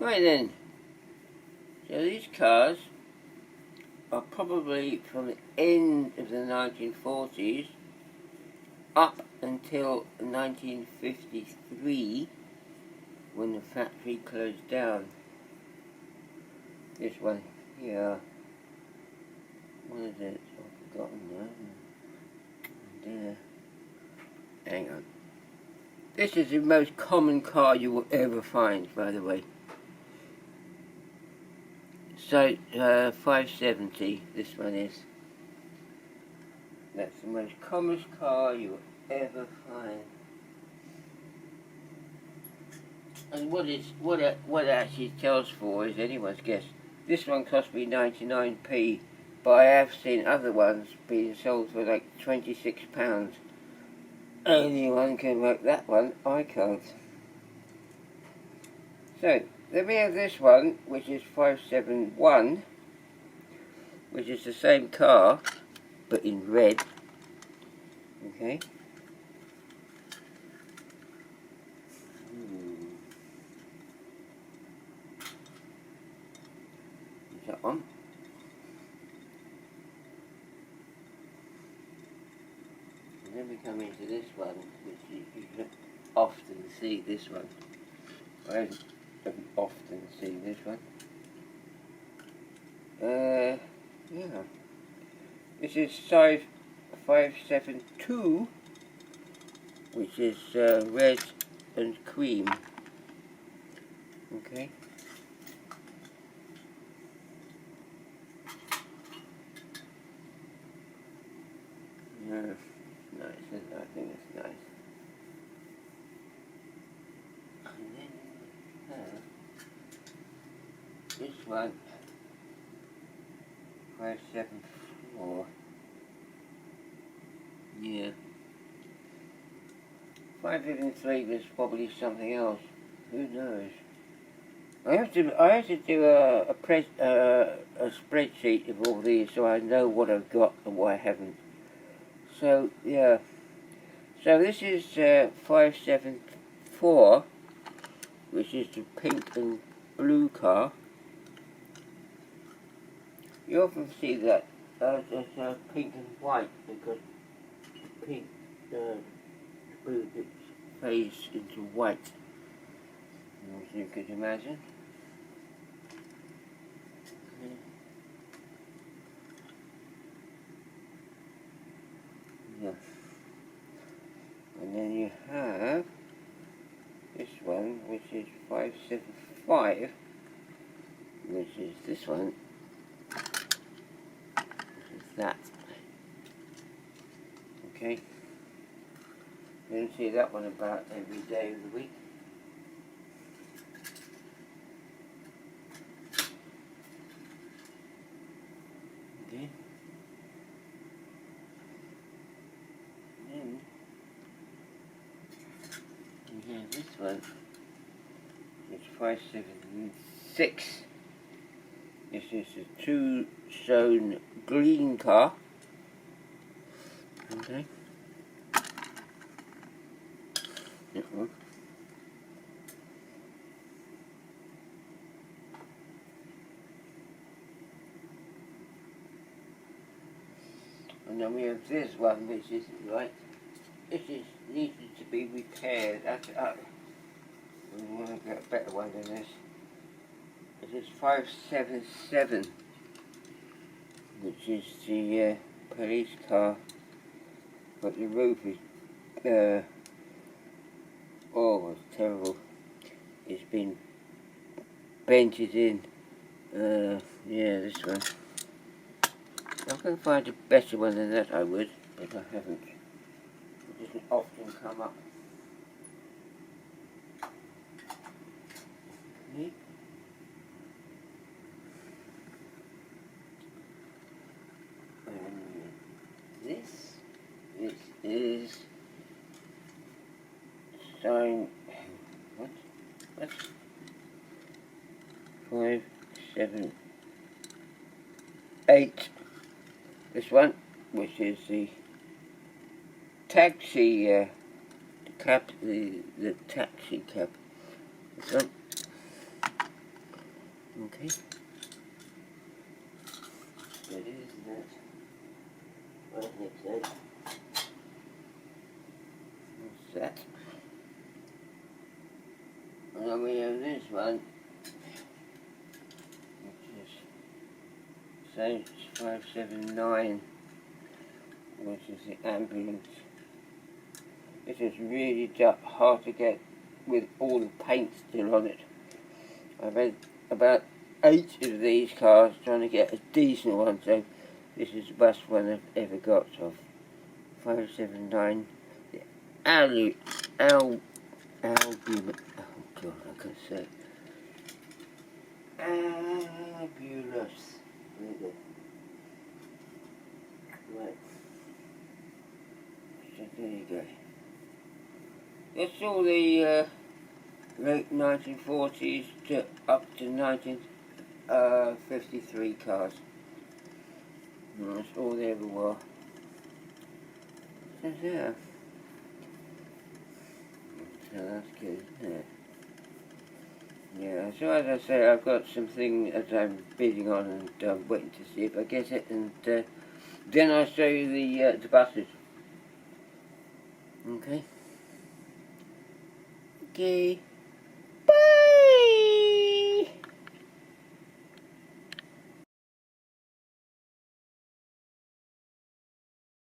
Right then, so these cars are probably from the end of the 1940s up until 1953 when the factory closed down. This one here, what is it? I've forgotten now. There. Hang on. This is the most common car you will ever find, by the way. So, 570, this one is. That's the most common car you will ever find. And what it actually tells for is anyone's guess. This one cost me 99p, but I have seen other ones being sold for like £26. Anyone can work that one, I can't. So, then we have this one, which is 571, which is the same car, but in red. Okay. Is that one? And then we come into this one, which you don't often see this one. I don't often see this one. Yeah. This is size 572, which is red and cream. Okay. Yeah, nice, isn't it? I think it's nice. And then this one, 574. Yeah. 553 was probably something else. Who knows? I have to do a spreadsheet of all these so I know what I've got and what I haven't. So yeah. So this is 574, which is the pink and blue car. You often see that as pink and white because the pink, blue fades into white, as you could imagine. Yeah. And then you have this one, which is 575, which is this one. That. Okay. You don't see that one about every day of the week. Okay. Then we have this one. It's 576. This is a two-zone green car. Okay. That one. And then we have this one, which isn't right. This is needed to be repaired. That's up. We want to get a better one than this. It is 577, which is the police car, but the roof is oh, it's terrible. It's been bented in. Yeah, this one. If I can find a better one than that, I would, but I haven't. It doesn't often come up. Okay. This is sign what? 578. This one, which is the taxi the taxi cab. This one. Okay. That is that. Right next to it. What's that? And then we have this one, which is Sage 579, which is the ambulance. It is really hard to get with all the paint still on it. I've had about 8 of these cars trying to get a decent one, so this is the best one I've ever got of 579. The album, oh god, I can't say. Fabulous. There you go. Right. So there you go. That's all the late 1940s to up to 1953 cars. And that's all they ever were. So yeah. So that's good, isn't it? Yeah, so as I say, I've got something that I'm bidding on and waiting to see if I get it, and then I'll show you the buses. Okay. Okay.